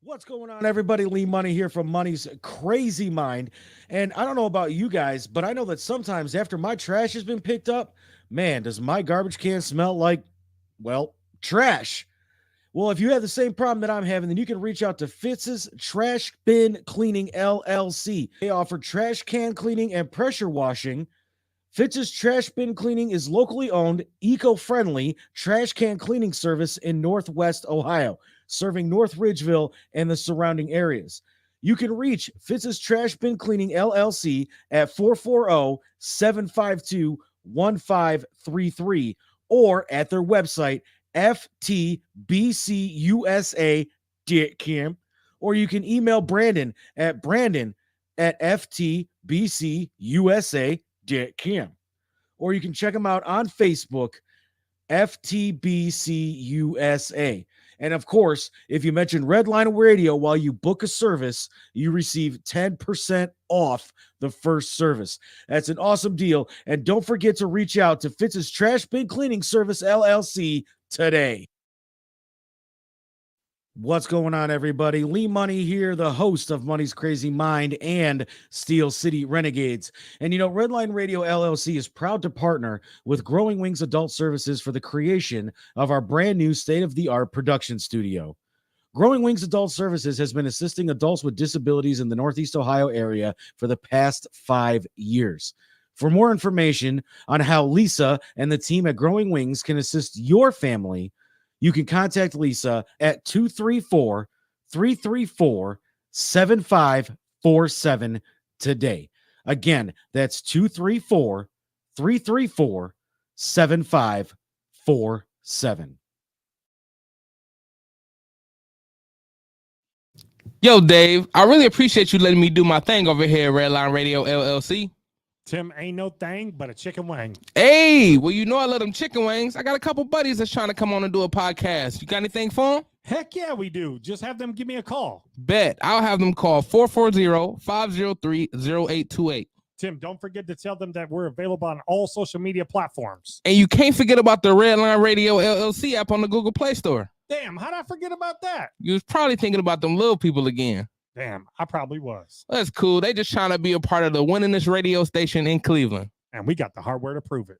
What's going on, everybody? Lee Money here from Money's Crazy Mind. And I don't know about you guys, but I know that sometimes after my trash has been picked up, man, does my garbage can smell like, well, trash. Well, if you have the same problem that I'm having, then you can reach out to Fitz's Trash Bin Cleaning LLC. They offer trash can cleaning and pressure washing. Fitz's Trash Bin Cleaning is locally owned, eco-friendly trash can cleaning service in Northwest Ohio, serving North Ridgeville and the surrounding areas. You can reach Fitz's Trash Bin Cleaning LLC at 440-752-1533 or at their website, ftbcusa.com, or you can email Brandon at ftbcusa.com, or you can check them out on Facebook, FTBCUSA. And of course, if you mention Redline Radio while you book a service, you receive 10% off the first service. That's an awesome deal. And don't forget to reach out to Fitz's Trash Bin Cleaning Service LLC today. What's going on, everybody? Lee Money here, the host of Money's Crazy Mind and Steel City Renegades. And you know, Redline Radio LLC is proud to partner with Growing Wings Adult Services for the creation of our brand new state-of-the-art production studio. Growing Wings Adult Services has been assisting adults with disabilities in the Northeast Ohio area for the past 5 years. For more information on how Lisa and the team at Growing Wings can assist your family, you can contact Lisa at 234-334-7547 today. Again, that's 234-334-7547. Yo, Dave, I really appreciate you letting me do my thing over here at Redline Radio LLC. Tim, ain't no thing but a chicken wing. Hey, well, you know I love them chicken wings. I got a couple buddies that's trying to come on and do a podcast. You got anything for them? Heck yeah, we do. Just have them give me a call. Bet. I'll have them call 440-503-0828. Tim, don't forget to tell them that we're available on all social media platforms. And you can't forget about the Redline Radio LLC app on the Google Play Store. Damn, how'd I forget about that? You was probably thinking about them little people again. Damn, I probably was. That's cool. They just trying to be a part of the winningest radio station in Cleveland. And we got the hardware to prove it.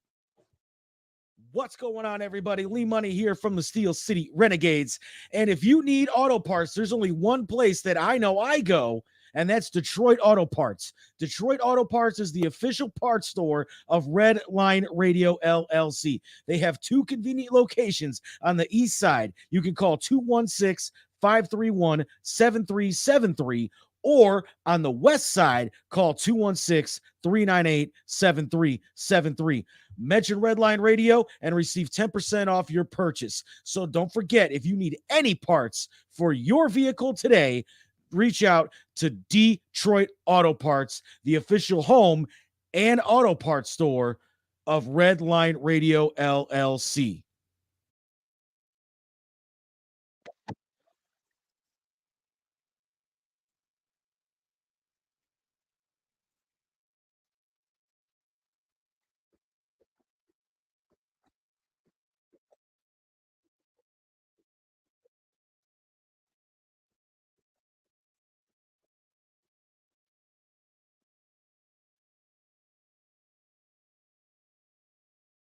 What's going on, everybody? Lee Money here from the Steel City Renegades. And if you need auto parts, there's only one place that I know I go, and that's Detroit Auto Parts. Detroit Auto Parts is the official parts store of Red Line Radio LLC. They have two convenient locations on the east side. You can call 216-531-7373, or on the west side, call 216-398-7373. Mention Redline Radio and receive 10% off your purchase. So don't forget, if you need any parts for your vehicle today, reach out to Detroit Auto Parts, the official home and auto parts store of Redline Radio LLC.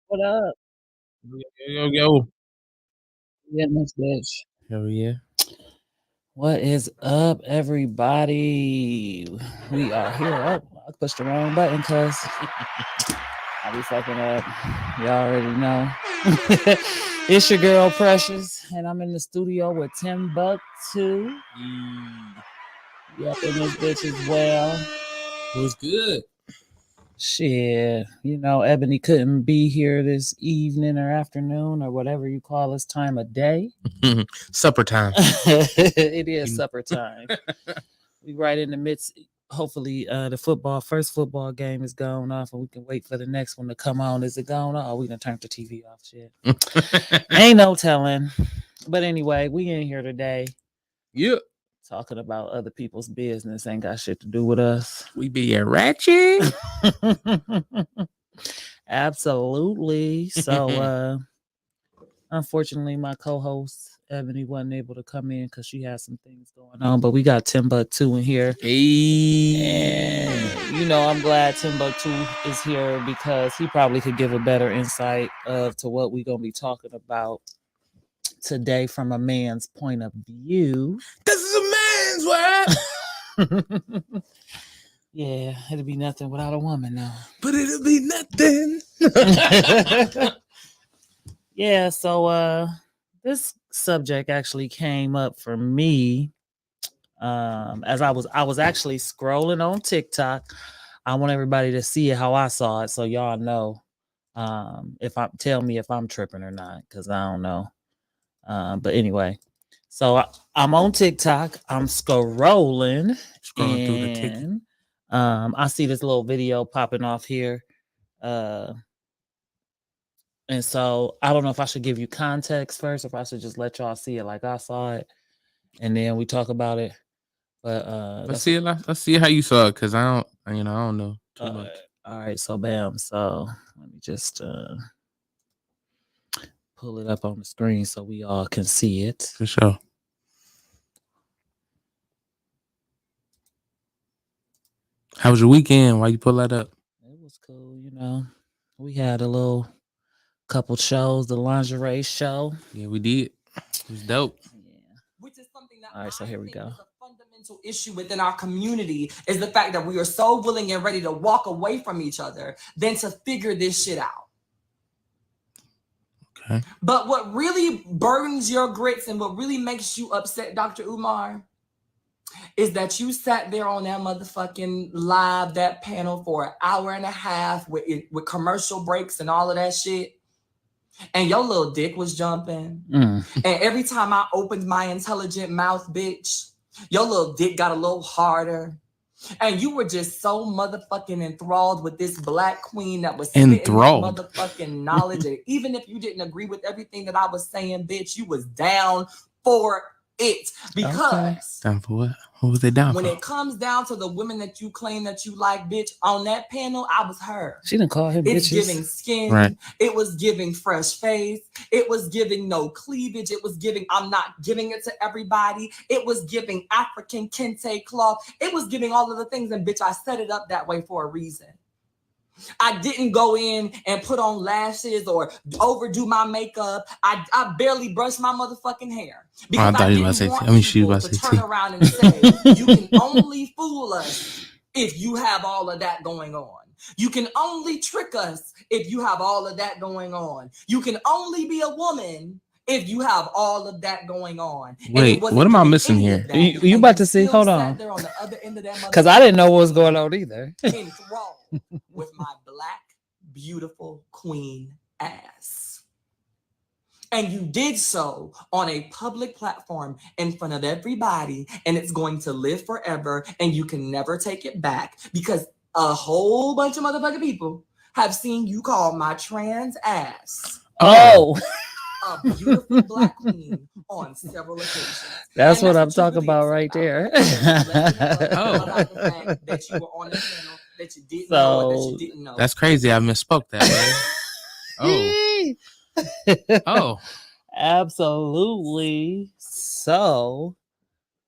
What up? Yo. Getting this bitch. Hell yeah. What is up, everybody? We are here. Oh, I pushed the wrong button because I'll be fucking up. Y'all already know. It's your girl Precious, and I'm in the studio with Timbuktu. Yep, and this bitch as well. What's good? Shit, you know, Ebony couldn't be here this evening or afternoon or whatever you call this time of day. Supper time. It is supper time. We right in the midst. Hopefully, the first football game is going off, and we can wait for the next one to come on. Is it going on? Oh, we done turned the TV off. Shit, ain't no telling. But anyway, we in here today. Yeah. Talking about other people's business ain't got shit to do with us. We be a Rachett. Absolutely. So Unfortunately, my co-host Ebony wasn't able to come in because she had some things going on. But we got Timbuktu in here. And I'm glad Timbuktu is here because he probably could give a better insight to what we're gonna be talking about today from a man's point of view. This is a man's world. Yeah, it'll be nothing without a woman now. But it'll be nothing. Yeah, so this subject actually came up for me as I was actually scrolling on TikTok. I want everybody to see how I saw it so y'all know tell me if I'm tripping or not, because I don't know. But anyway, so I'm on TikTok. I'm scrolling through the ticket. and I see this little video popping off here. And so I don't know if I should give you context first, or if I should just let y'all see it like I saw it, and then we talk about it. But let's see how you saw it, because I don't know too much. All right, so bam. So let me just pull it up on the screen so we all can see it. For sure. How was your weekend? Why you pull that up? It was cool, We had a little couple shows, the lingerie show. Yeah, we did. It was dope. Yeah. Which is something that All right, so here we go. is a fundamental issue within our community, is the fact that we are so willing and ready to walk away from each other than to figure this shit out. Okay. But what really burns your grits and what really makes you upset, Dr. Umar, is that you sat there on that motherfucking live, that panel for an hour and a half with commercial breaks and all of that shit. And your little dick was jumping. And every time I opened my intelligent mouth, bitch, your little dick got a little harder. And you were just so motherfucking enthralled with this black queen that was spitting that motherfucking knowledge. And even if you didn't agree with everything that I was saying, bitch, you was down for it. Because down for what? What was they down when for? it comes down to the women that you claim that you like, bitch, on that panel, I was her. She didn't call him It's bitches. giving skin. Right. It was giving fresh face. It was giving no cleavage. It was giving, I'm not giving it to everybody. It was giving African kente cloth. It was giving all of the things. And bitch, I set it up that way for a reason. I didn't go in and put on lashes or overdo my makeup. I barely brushed my motherfucking hair. Because I didn't want people to turn around and say, you can only fool us if you have all of that going on. You can only trick us if you have all of that going on. You can only be a woman if you have all of that going on. Wait, what am I missing here? You about to see? Hold on. Because I didn't know what was going on either. Enthralled with my black, beautiful queen ass. And you did so on a public platform in front of everybody, and it's going to live forever, and you can never take it back, because a whole bunch of motherfucking people have seen you call my trans ass a beautiful black queen on several occasions. That's what I'm talking about right there. That you were on the channel, that you didn't know, that you didn't know. That's crazy. I misspoke that way. Oh, absolutely. So,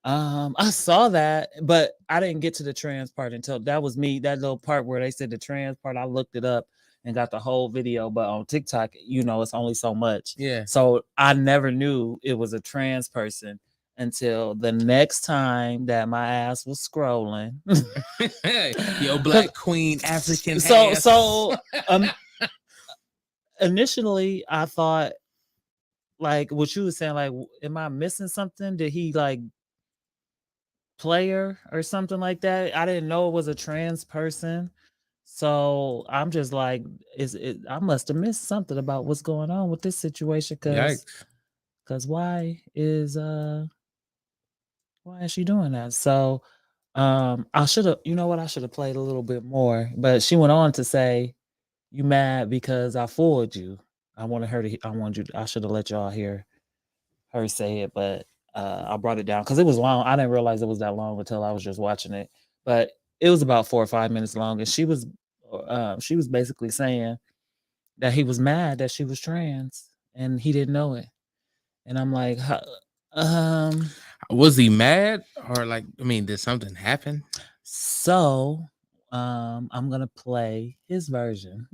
I saw that, but I didn't get to the trans part until that was me. That little part where they said the trans part, I looked it up and got the whole video. But on TikTok, it's only so much. Yeah. So I never knew it was a trans person until the next time that my ass was scrolling. Yo, black queen, African ass. So initially I thought, like what you were saying, like, am I missing something? Did he like play her or something like that? I didn't know it was a trans person. So I'm just like, I must have missed something about what's going on with this situation. Because why is she doing that? So I should have, I should have played a little bit more. But she went on to say, you mad because I fooled you. I should have let y'all hear her say it, but I brought it down because it was long. I didn't realize it was that long until I was just watching it. But it was about 4 or 5 minutes long, and she was basically saying that he was mad that she was trans, and he didn't know it. And I'm like, Was he mad or like? I mean, did something happen? so I'm gonna play his version.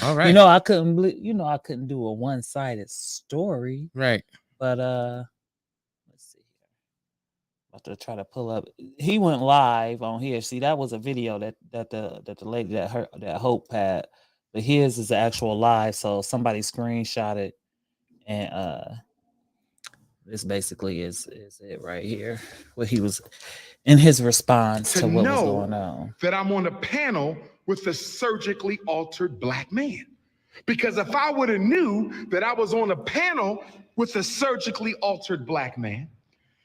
All right. You know, I couldn't do a one-sided story, Right. but let's see here. About to try to pull up. He went live on here. See, that was a video that the lady that Hope had, but his is the actual live. So somebody screenshot it, and this basically is it right here. What he was in his response to what was going on. That I'm on a panel with a surgically altered black man. Because if I would have knew that I was on a panel with a surgically altered black man,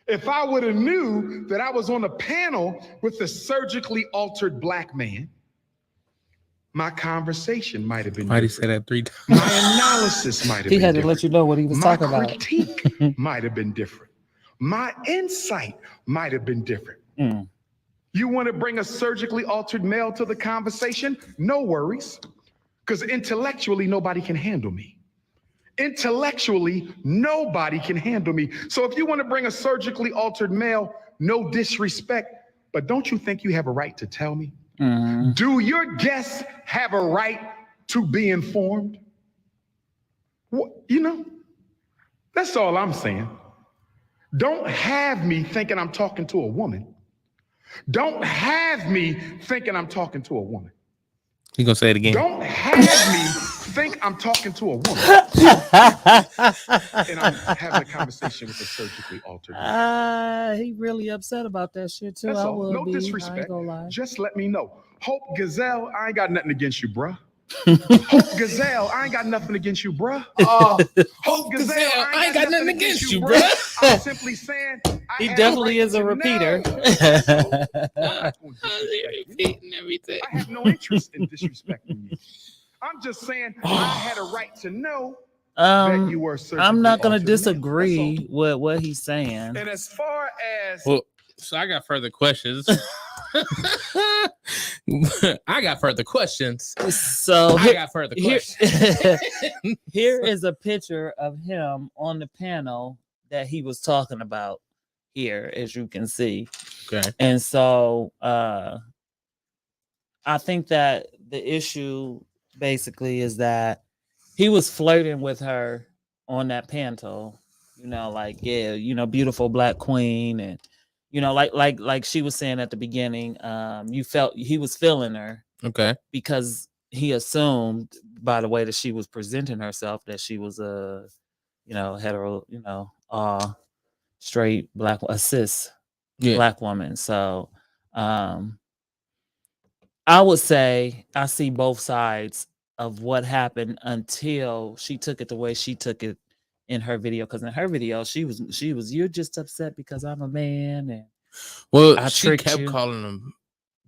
if I would have knew that I was on a panel with a surgically altered black man, my conversation might have been Why'd he different. say that 3 times? My analysis might have He been had to different. let you know what he was My talking about. critique might have been different. My insight might have been different. Mm. You want to bring a surgically altered male to the conversation? No worries, because intellectually, nobody can handle me. Intellectually, nobody can handle me. So if you want to bring a surgically altered male, no disrespect, but don't you think you have a right to tell me? Mm. Do your guests have a right to be informed? You know, that's all I'm saying. Don't have me thinking I'm talking to a woman. Don't have me thinking I'm talking to a woman. You gonna say it again? Don't have me think I'm talking to a woman. And I'm having a conversation with a surgically altered man. He really upset about that shit too. That's I all. will No be. I ain't disrespect. gonna lie. Just let me know. Hope Giselle, I ain't got nothing against you, bruh. Hope Giselle, I ain't got nothing against you, bruh. Hope Giselle, I ain't got nothing against you, bruh. I'm simply saying He definitely is a repeater. I have no interest in disrespecting you. I'm just saying I had a right to know that you were surgically I'm not gonna altered male. disagree That's with what he's saying. all. And as far as Well, so I got further questions. I got further questions. So I got further here, questions. here is a picture of him on the panel that he was talking about here, as you can see. Okay. And so I think that the issue basically is that he was flirting with her on that panel, you know, like, yeah, you know, beautiful black queen, and you know, like she was saying at the beginning, you felt he was feeling her Okay. because he assumed by the way that she was presenting herself that she was a, you know, hetero, you know, straight black, a cis black woman. So I would say I see both sides of what happened until she took it the way she took it in her video. Because in her video, she was, you're just upset because I'm a man, and Well, I she tricked kept you. calling them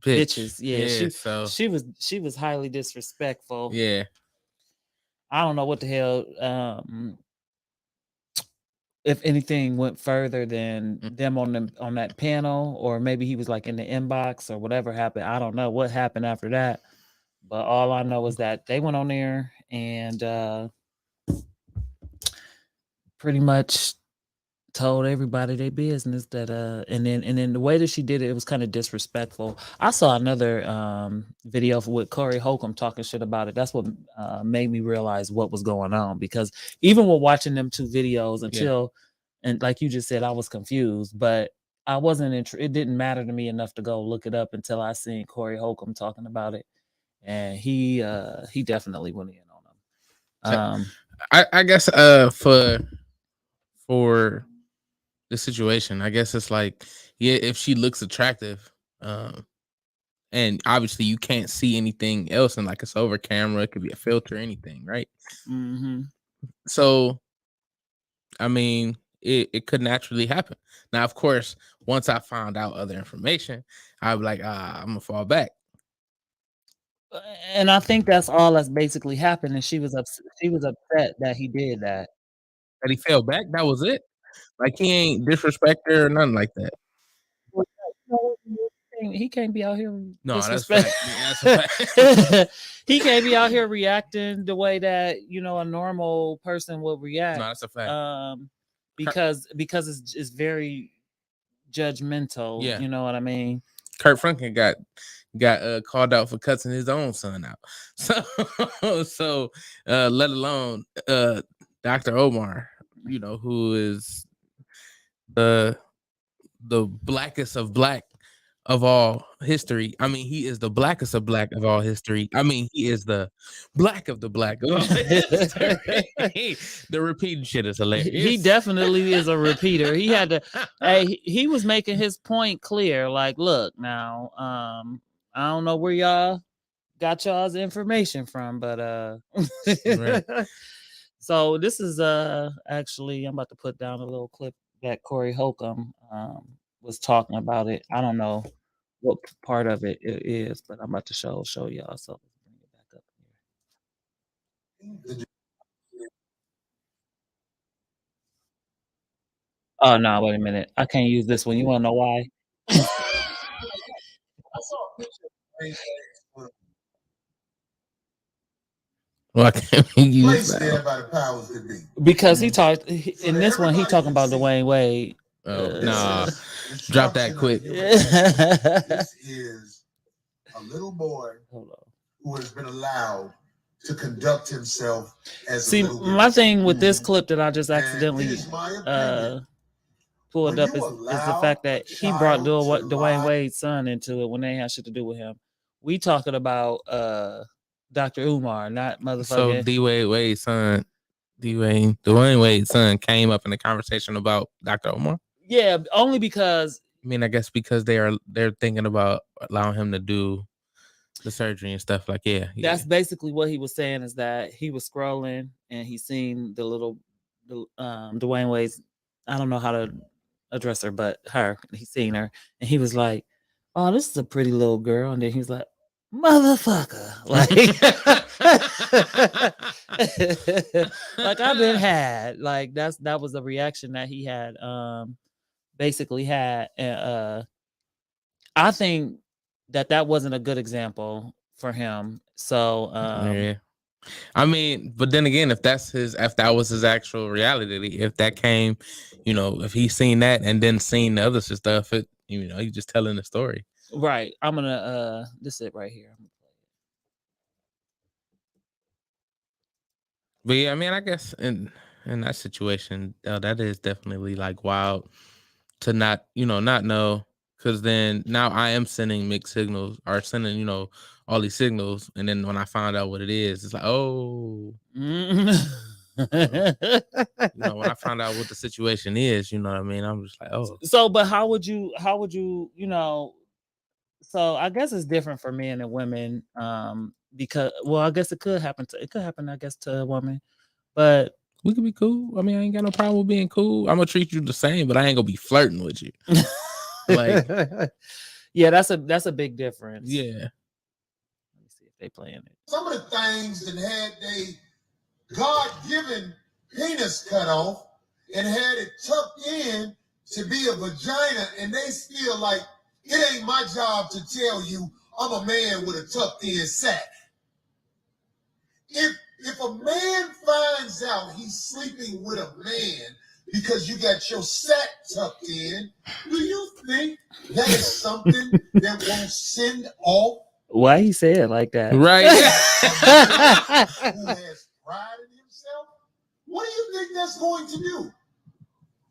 Bitches. Yeah, so she was highly disrespectful. yeah. I don't know what the hell. If anything went further than them on that panel, or maybe he was like in the inbox or whatever happened. I don't know what happened after that, but all I know is that they went on there and pretty much told everybody their business that and then the way that she did it, it was kind of disrespectful. I saw another video with Corey Holcomb talking shit about it. That's what made me realize what was going on, because even with watching them two videos until and like you just said, I was confused, but I wasn't it didn't matter to me enough to go look it up until I seen Corey Holcomb talking about it, and he definitely went in on them. I guess for the situation, I guess it's like, yeah, if she looks attractive, and obviously you can't see anything else, and like it's over camera, it could be a filter, anything, right? Mm-hmm. So I mean, it could naturally happen. Now, of course, once I found out other information, I'd be like, I'm gonna fall back. And I think that's all that's basically happened. And she was upset that he did that. That he fell back, that was it. Like, he ain't disrespect her or nothing like that. Well, you know what he he can't be out here. No, that's disrespect- fact. That's a fact. He can't be out here reacting the way that a normal person would react. No, that's a fact. Because it's very judgmental. Yeah. You know what I mean? Kurt Franklin got called out for cussing his own son out. So let alone Dr. Omar, who is the blackest of black of all history. I mean, he is the blackest of black of all history. I mean, he is the black of the black of all history. The repeating shit is hilarious. He definitely is a repeater. He had to. Hey, he was making his point clear. Like, look, now, I don't know where y'all got y'all's information from, but Right. So this is actually, I'm about to put down a little clip that Corey Holcomb was talking about it. I don't know what part of it is, but I'm about to show y'all. So let's bring it back up here. Oh no, wait a minute. I can't use this one. You wanna know why? Why can't we use Place there that? by the powers that be. Because he talked in this one, he talking about Dwayne Wade. Oh, nah. Drop that quick. This is a little boy Hold on. who has been allowed to conduct himself as See, a little girl. my thing with this clip that I just And it accidentally is my opinion, pulled when up you is the allow fact that he brought a child to Dwayne lie- Wade's son into it when they had shit to do with him. We talking about Dr. Umar, not So motherfucking. Dwayne Wade's son came up in the conversation about Dr. Omar. Yeah, only because I mean, I guess because they're thinking about allowing him to do the surgery and stuff. Like, yeah. that's basically what he was saying, is that he was scrolling and he seen the Dwayne Wade's, I don't know how to address her, but her, he seen her and he was like, oh, this is a pretty little girl. And then he was like, motherfucker. Like I've been had. Like that was the reaction that he had basically had. And I think that wasn't a good example for him. So yeah. I mean, but then again, if that was his actual reality, if that came, if he's seen that and then seen the other stuff, he's just telling the story. right. I'm gonna this is it right here. But yeah, I mean, I guess in that situation, that is definitely like wild to not know, because then now I am sending mixed signals or sending, all these signals. And then when I find out what it is, it's like, oh, when I find out what the situation is, you know what I mean? I'm just like, oh. So, but how would you, so I guess it's different for men and women. Because I guess it could happen, I guess, to a woman, but we could be cool. I mean, I ain't got no problem with being cool. I'm gonna treat you the same, but I ain't gonna be flirting with you. Like, yeah, that's a big difference. Yeah. Let me see if they playing it. Some of the things that had they God-given penis cut off and had it tucked in to be a vagina, and they feel like it ain't my job to tell you I'm a man with a tucked in sack. If a man finds out he's sleeping with a man because you got your sack tucked in, do you think that is something that won't send off? Why he say it like that? Right. Who has pride in himself? What do you think that's going to do?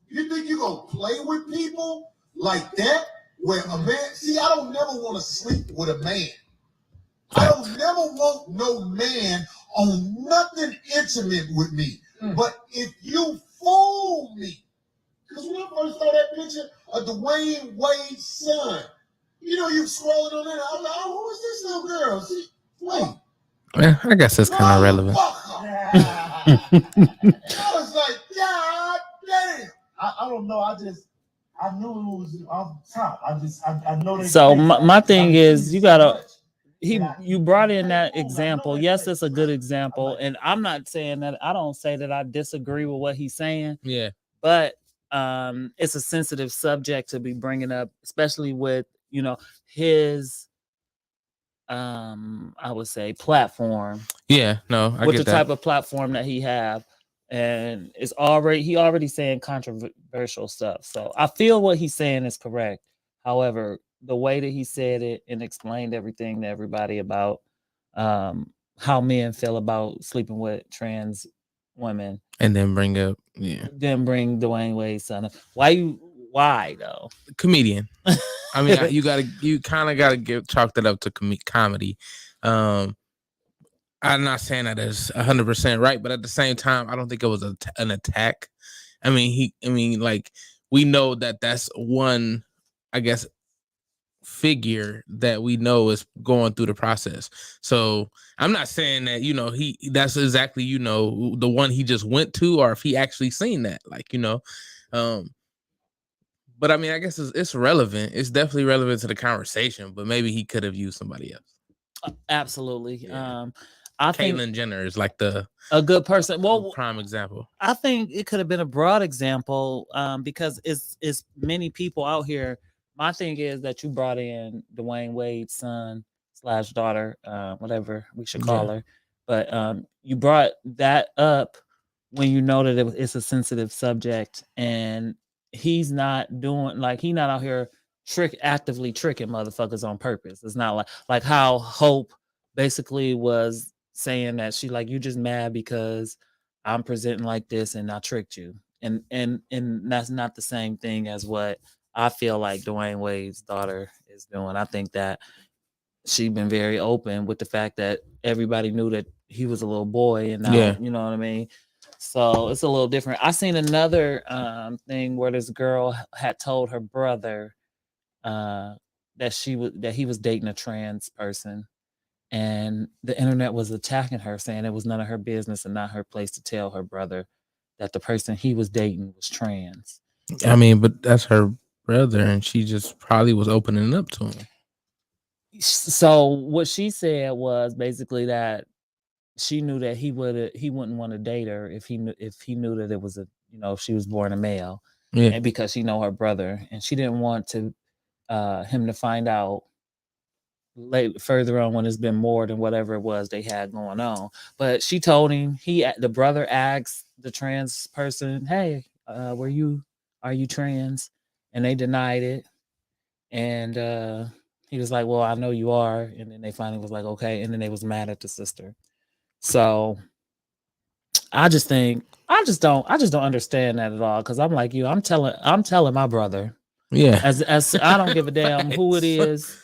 You think you're going to play with people like that? Where a man, see, I don't never want to sleep with a man. I don't never want no man on nothing intimate with me. But if you fool me, because when I first saw that picture of Dwayne Wade's son, you scrolling on there, I'm like, oh, who is this little girl? See, wait. Yeah, I guess that's kind of relevant. I was like, God damn. I don't know. I knew it was off the top. I know they. So my thing is, you brought in that example. Yes, it's a good example, and I'm not saying that. I don't say that I disagree with what he's saying. Yeah. But it's a sensitive subject to be bringing up, especially with his I would say platform, Yeah, no, I with get the that. type of platform that he have, and he already saying controversial stuff. So I feel what he's saying is correct. However, the way that he said it and explained everything to everybody about how men feel about sleeping with trans women, And then bring up, yeah, then bring Dwayne Wade's son up. Why though? comedian. I mean, you kind of gotta chalk that up to comedy. I'm not saying that is 100% right, but at the same time, I don't think it was an attack. I mean, like, we know that that's one, I guess, figure that we know is going through the process. So I'm not saying that, that's exactly, the one he just went to, or if he actually seen that, um, but I mean, I guess it's relevant. It's definitely relevant to the conversation, but maybe he could have used somebody else. Absolutely. Yeah. I think Caitlyn Jenner is like a good person. Well, prime example. I think it could have been a broad example because it's many people out here. My thing is that you brought in Dwayne Wade's son / daughter, whatever we should call her, but you brought that up when you know that it's a sensitive subject, and he's not out here actively tricking motherfuckers on purpose. It's not like how Hope basically was saying that you just mad because I'm presenting like this and I tricked you. And that's not the same thing as what I feel like Dwayne Wade's daughter is doing. I think that she's been very open with the fact that everybody knew that he was a little boy, and now you know what I mean. So it's a little different. I seen another thing where this girl had told her brother that he was dating a trans person, and the internet was attacking her, saying it was none of her business and not her place to tell her brother that the person he was dating was trans. I mean, but that's her brother, and she just probably was opening up to him. So what she said was basically that she knew that he wouldn't want to date her if he knew that it was if she was born a male, and because she know her brother, and she didn't want to him to find out further on when it's been more than whatever it was they had going on. But she told him, the brother asked the trans person, "Hey, are you trans?" And they denied it. And he was like, "Well, I know you are." And then they finally was like, "Okay." And then they was mad at the sister. So I just don't understand that at all. Cause I'm like you, I'm telling my brother. Yeah. As I don't give a damn who it is.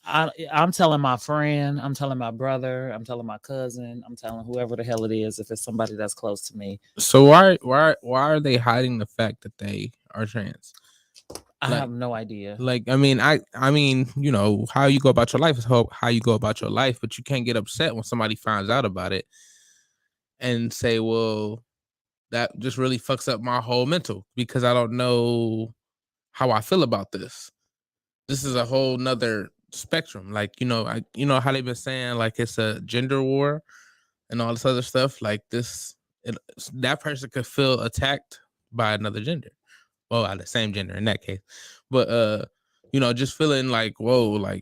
I'm telling my friend, I'm telling my brother, I'm telling my cousin, I'm telling whoever the hell it is, if it's somebody that's close to me. So why are they hiding the fact that they are trans? I have no idea. I mean, how you go about your life is how you go about your life, but you can't get upset when somebody finds out about it and say, well, that just really fucks up my whole mental because I don't know how I feel about this. This is a whole nother spectrum. How they've been saying it's a gender war and all this other stuff. That person could feel attacked by another gender. Well, the same gender in that case. But just feeling like, whoa,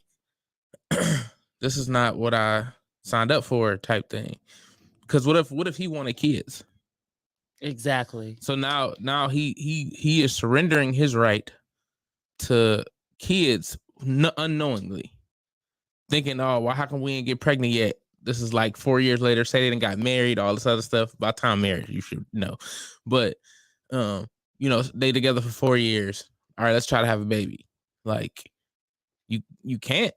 this is not what I signed up for type thing. Because what if he wanted kids? Exactly. So now he is surrendering his right to kids unknowingly, thinking, oh, well, how come we ain't get pregnant yet? This is 4 years later. Say they didn't got married, all this other stuff. By the time marriage, you should know. But they together for 4 years. All right, let's try to have a baby. You can't.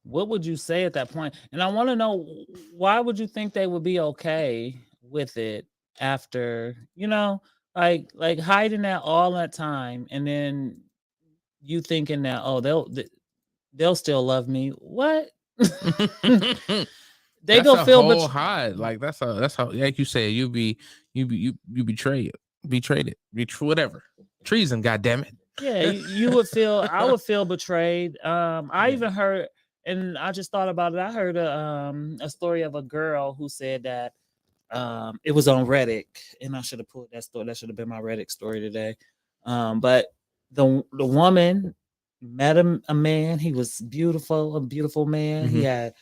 What would you say at that point? And I want to know, why would you think they would be okay with it after, hiding that all that time, and then you thinking that, oh, they'll still love me? What? They that's go a feel whole hide. That's how, like you said, you betray it, whatever, treason. God damn it. Yeah, you would feel. I would feel betrayed. I even heard, and I just thought about it. I heard a story of a girl who said that it was on Reddit, and I should have pulled that story. That should have been my Reddit story today. But the woman met a man. He was beautiful, a beautiful man. He Mhm. had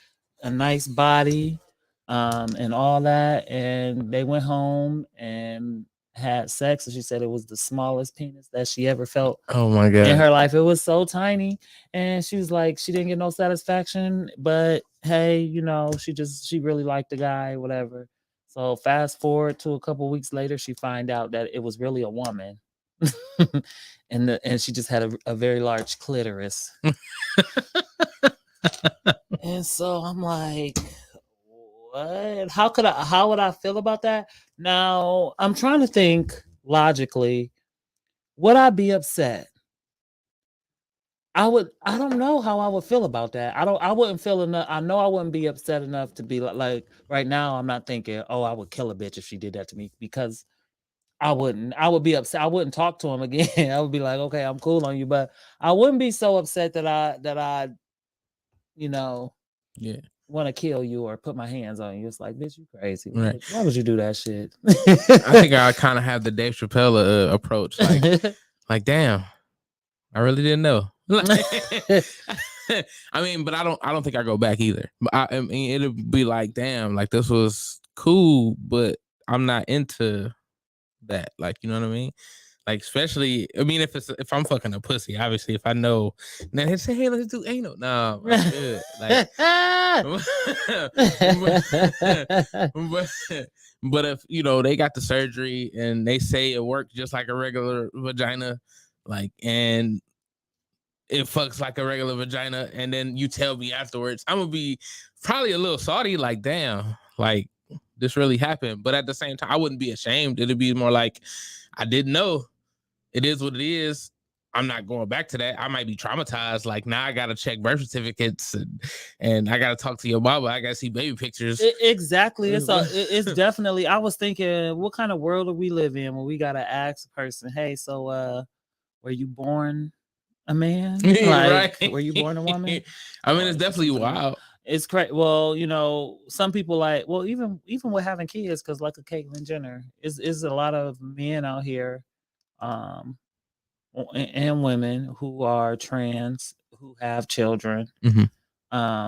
a nice body, and all that. And they went home and had sex. And she said it was the smallest penis that she ever felt Oh my in god. her life. It was so tiny. And she was like, she didn't get no satisfaction, but hey, she really liked the guy, whatever. So fast forward to a couple weeks later, she find out that it was really a woman. and she just had a very large clitoris. And so I'm like, what? How would I feel about that? Now I'm trying to think logically. Would I be upset? I don't know how I would feel about that. I wouldn't feel enough. I know I wouldn't be upset enough to be like right now. I'm not thinking, oh, I would kill a bitch if she did that to me, because I wouldn't. I would be upset. I wouldn't talk to him again. I would be like, okay, I'm cool on you, but I wouldn't be so upset that I Yeah. want to kill you or put my hands on you. It's like, bitch, you crazy. Right. Why would you do that shit? I think I kind of have the Dave Chappelle approach. Like, damn, I really didn't know. I mean, but I don't think I go back either. But I mean, it'll be like, damn, like this was cool, but I'm not into that. Like, you know what I mean? Like, especially, I mean, if I'm fucking a pussy, obviously, if I know, then they say, hey, let's do anal. No, I'm good. Like, but if they got the surgery and they say it worked just like a regular vagina, like, and it fucks like a regular vagina, and then you tell me afterwards, I'm gonna be probably a little salty, like, damn, like this really happened. But at the same time, I wouldn't be ashamed. It'd be more like, I didn't know. It is what it is. I'm not going back to that. I might be traumatized. Like, now I gotta check birth certificates and I gotta talk to your mama. I gotta see baby pictures. Exactly. It's definitely. I was thinking, what kind of world do we live in when we gotta ask a person, hey, so were you born a man? Like, Right. Were you born a woman? I mean, it's definitely wild. It's crazy. Well, some people like, well, even with having kids, because like a Caitlyn Jenner, is a lot of men out here, and women who are trans who have children, before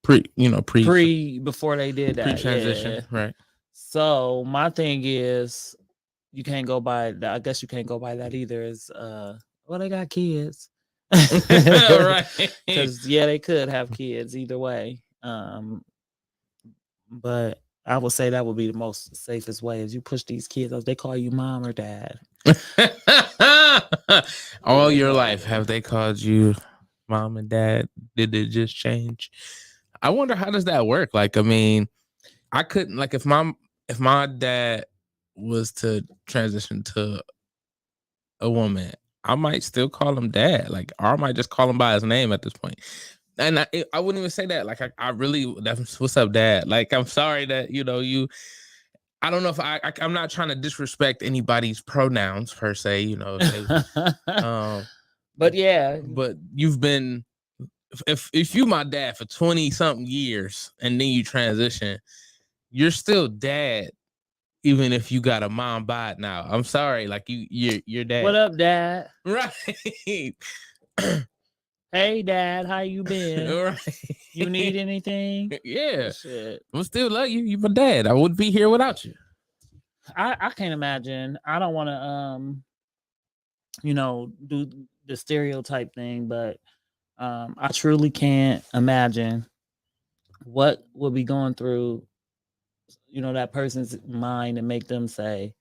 they did that, pre-transition, right? So my thing is, you can't go by that. I guess you can't go by that either. Is well, they got kids. Right. Because they could have kids either way. But I would say that would be the most safest way, is you push these kids out. They call you mom or dad. All your life, have they called you mom and dad? Did it just change? I wonder, how does that work? Like, I mean, I couldn't, like, if my dad was to transition to a woman, I might still call him dad, like, or I might just call him by his name at this point. And I wouldn't even say that. Like, I really, what's up, dad? Like, I'm sorry that, you, I don't know if I'm not trying to disrespect anybody's pronouns per se, but yeah, but you've been, if you my dad for 20 something years and then you transition, you're still dad, even if you got a mom bod now. I'm sorry, like, you're dad. What up, dad? Right. Hey, dad, how you been? Right. You need anything? Yeah. Shit. I still love you. You my dad. I wouldn't be here without you. I can't imagine. I don't want to do the stereotype thing, but I truly can't imagine what will be going through that person's mind and make them say,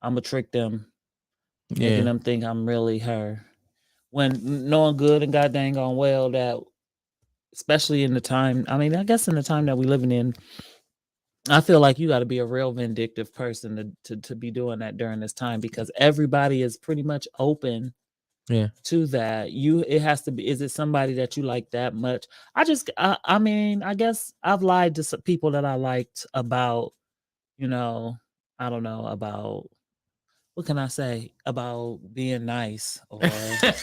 I'm gonna trick them, making them think I'm really her, when knowing good and god dang on well that, especially in the time, I mean, I guess in the time that we're living in, I feel like you got to be a real vindictive person to be doing that during this time, because everybody is pretty much open to that. It has to be, is it somebody that you like that much? I mean, I guess I've lied to some people that I liked about, I don't know, about, what can I say, about being nice or shit.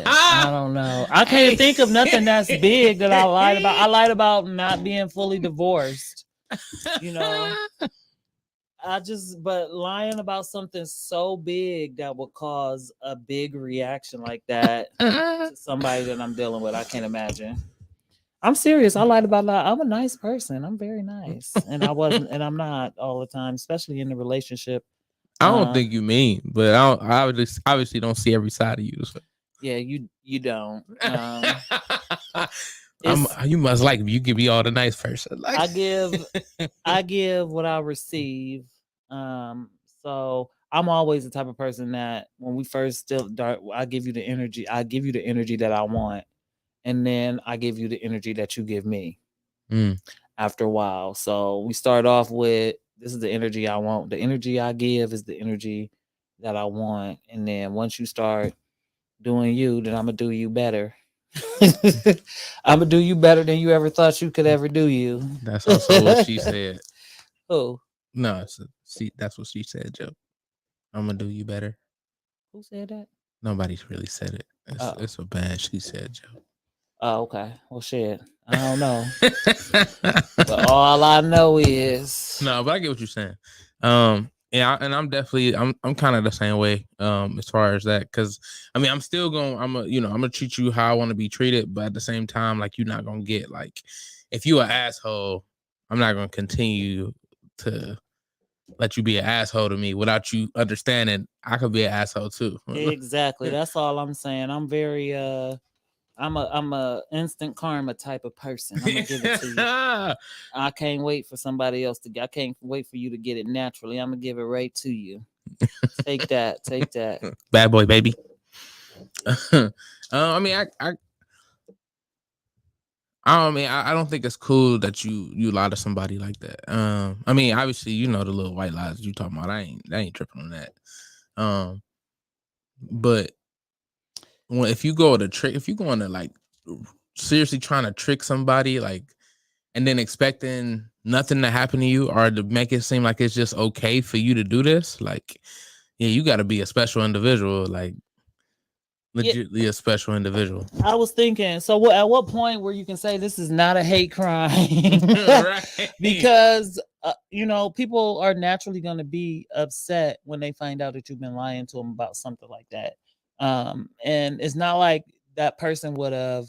I don't know. I can't think of nothing that's big that I lied about. I lied about not being fully divorced. but lying about something so big that would cause a big reaction like that to somebody that I'm dealing with, I can't imagine. I'm serious. I lied about that. I'm a nice person. I'm very nice, and I wasn't, and I'm not all the time, especially in the relationship. I don't think you mean, but I obviously don't see every side of you. So. Yeah, you don't. You must like me. You give me all the nice person. Like. I give what I receive. So I'm always the type of person that when we first still start, I give you the energy. I give you the energy that I want, and then I give you the energy that you give me. After a while, so we start off with this is the energy I want. The energy I give is the energy that I want, and then once you start doing you, then I'm gonna do you better. I'm gonna do you better than you ever thought you could ever do you. That's also what she said. Who? No, that's what she said, Joe. I'm gonna do you better. Who said that? Nobody's really said it. It's a bad she said, Joe. Oh, okay. Well, shit. I don't know. But all I know is no. But I get what you're saying. Yeah, and I'm definitely I'm kind of the same way. As far as that, because I mean I'm still going. I'm gonna treat you how I want to be treated, but at the same time, like you're not gonna get like if you an asshole, I'm not gonna continue to let you be an asshole to me without you understanding I could be an asshole too. Exactly. That's all I'm saying. I'm very I'm a instant karma type of person. I'm gonna give it to you. I can't wait for somebody else I can't wait for you to get it naturally. I'm gonna give it right to you. Take that. Bad boy, baby. I mean, I don't think it's cool that you lie to somebody like that. I mean, obviously, you know the little white lies you talking about. I ain't tripping on that. But if you go to like seriously trying to trick somebody, like, and then expecting nothing to happen to you or to make it seem like it's just okay for you to do this, like, yeah, you got to be a special individual, like. Legitly a special individual. I was thinking, so at what point where you can say this is not a hate crime? Right. Because people are naturally going to be upset when they find out that you've been lying to them about something like that. And it's not like that person would have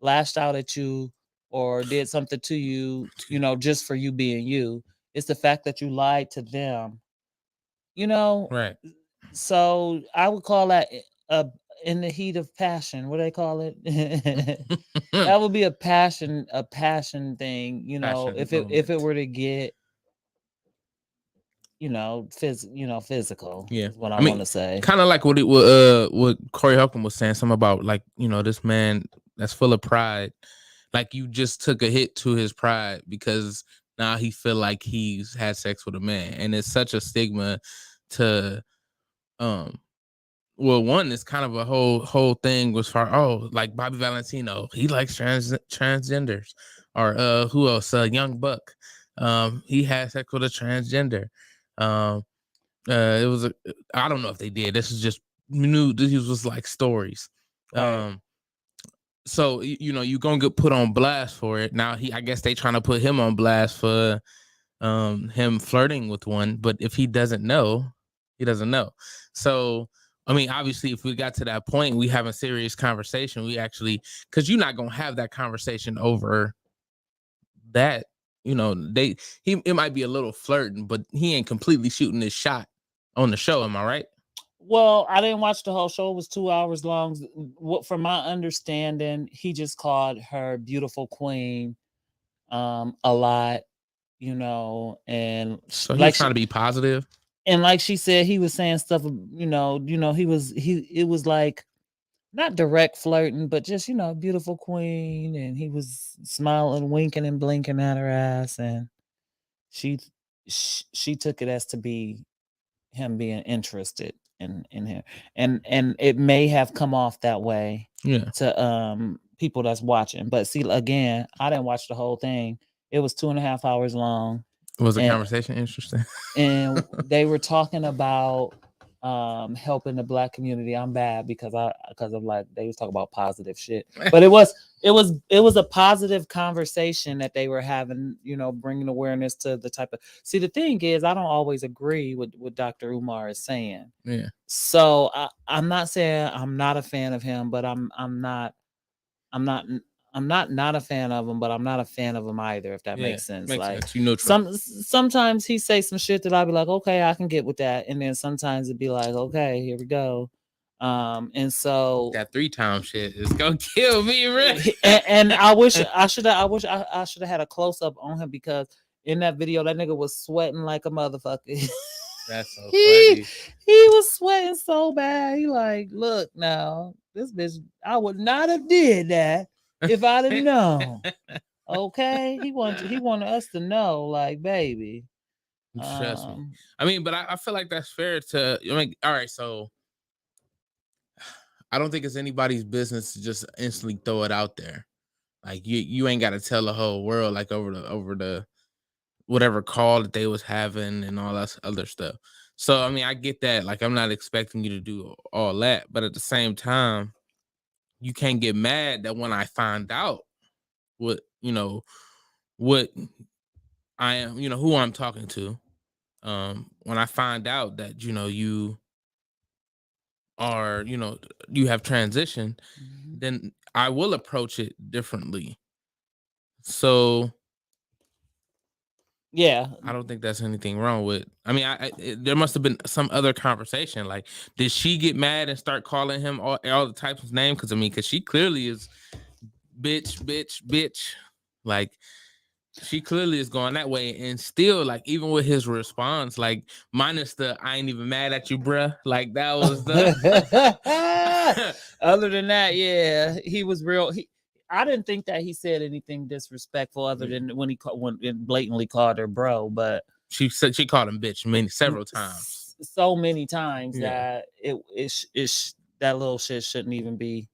lashed out at you or did something to you, just for you being you. It's the fact that you lied to them. Right. So I would call that in the heat of passion. What do they call it? That would be a passion thing. If it were to get, physical. Yeah, Is what I want to say. Kind of like what Corey Holcomb was saying, something about like this man that's full of pride. Like you just took a hit to his pride because now he feel like he's had sex with a man, and it's such a stigma to well, one is kind of a whole thing was for like Bobby Valentino, he likes transgenders, or who else? Young Buck, he had sex with a transgender. It was I don't know if they did. This is just new. This was like stories. Right. So you gonna get put on blast for it. Now I guess they trying to put him on blast for him flirting with one. But if he doesn't know, he doesn't know. So. I mean, obviously, if we got to that point, we have a serious conversation. We actually, because you're not gonna have that conversation over that. It might be a little flirting, but he ain't completely shooting his shot on the show. Am I right? Well, I didn't watch the whole show. It was 2 hours long. From my understanding, he just called her beautiful queen a lot, and so he's trying to be positive. And like she said, he was saying stuff, it was like not direct flirting, but just, beautiful queen. And he was smiling, winking and blinking at her ass. And she took it as to be him being interested in him. And it may have come off that way to people that's watching. But see, again, I didn't watch the whole thing. It was 2.5 hours long. Was the conversation interesting? And they were talking about helping the black community. I'm bad because of like they was talking about positive shit, but it was a positive conversation that they were having, bringing awareness to the type of. See, the thing is, I don't always agree with what Dr. Umar is saying. Yeah. So I'm not saying I'm not a fan of him, but I'm not a fan of him, but I'm not a fan of him either, if that makes sense. Makes like sense. You neutral. sometimes he say some shit that I'll be like, okay, I can get with that. And then sometimes it'd be like, okay, here we go. And so that 3-time shit is gonna kill me, right? and I wish I should have had a close up on him, because in that video that nigga was sweating like a motherfucker. That's so funny. He was sweating so bad. He like, look now, this bitch, I would not have did that if I'd have known. Okay, he wanted us to know, like, baby. Trust me. I mean, but I feel like that's fair to. I mean, all right, so I don't think it's anybody's business to just instantly throw it out there. Like you ain't got to tell the whole world like over the whatever call that they was having and all that other stuff. So I mean, I get that. Like, I'm not expecting you to do all that, but at the same time, you can't get mad that when I find out what I am, who I'm talking to. When I find out that you are, you have transitioned, then I will approach it differently. So yeah, I don't think that's anything wrong with. I mean, there must have been some other conversation. Like, did she get mad and start calling him all the types of names? Because she clearly is bitch. Like, she clearly is going that way, and still, like, even with his response, like, minus the "I ain't even mad at you, bruh," like that was the. Other than that, yeah, he was real. I didn't think that he said anything disrespectful other than when he blatantly called her bro, but she said she called him bitch several times, so many times that it that little shit shouldn't even be,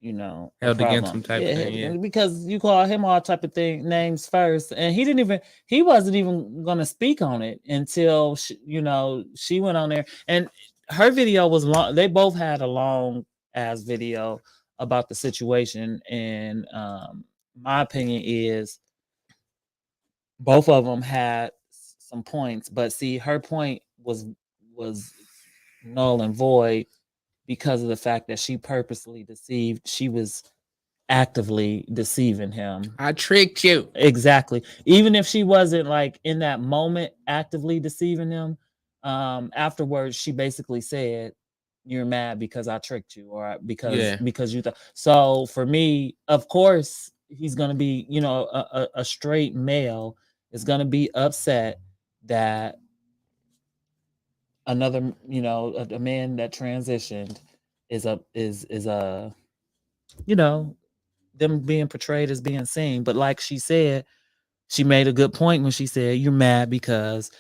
held against him type thing. Yeah, because you call him all type of names first, and he wasn't even gonna speak on it until she went on there, and her video was long. They both had a long ass video about the situation, and my opinion is both of them had some points, but see, her point was null and void because of the fact that she purposely deceived. She was actively deceiving him. I tricked you. Exactly. Even if she wasn't like in that moment actively deceiving him, afterwards she basically said, "You're mad because I tricked you, or because you thought." So for me, of course, he's gonna be, a straight male is gonna be upset that another, a man that transitioned is them being portrayed as being seen. But like she said, she made a good point when she said, "You're mad because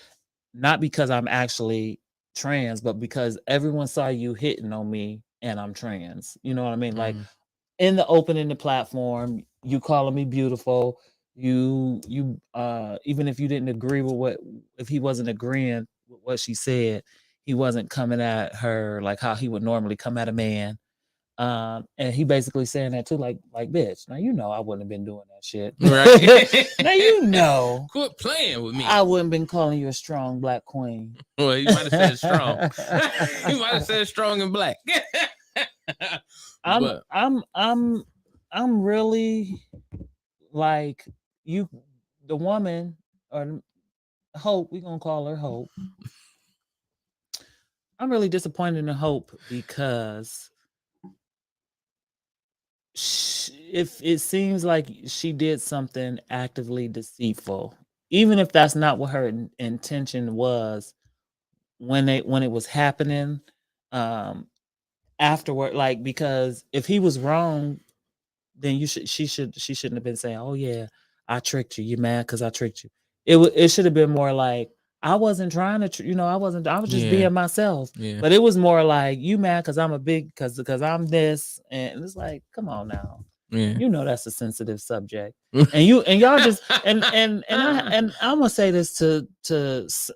not because I'm actually trans, but because everyone saw you hitting on me and I'm trans." You know what I mean? Like, in the opening the platform, you calling me beautiful. You even if you didn't agree with if he wasn't agreeing with what she said, he wasn't coming at her like how he would normally come at a man. And he basically saying that too, like bitch. Now I wouldn't have been doing that shit. Right. Now quit playing with me. I wouldn't been calling you a strong black queen. Well, you might have said strong. You might have said strong and black. I'm really like you, the woman, or Hope. We gonna call her Hope. I'm really disappointed in Hope because if it seems like she did something actively deceitful, even if that's not what her intention was when it was happening, afterward, like, because if he was wrong, then she shouldn't have been saying, "Oh yeah, I tricked you. You're mad because I tricked you." It should have been more like, "I wasn't trying to, I was just being myself." Yeah. But it was more like, "You mad because I'm because I'm this," and it's like, come on now. Yeah. You know that's a sensitive subject. And y'all just and I'm gonna say this to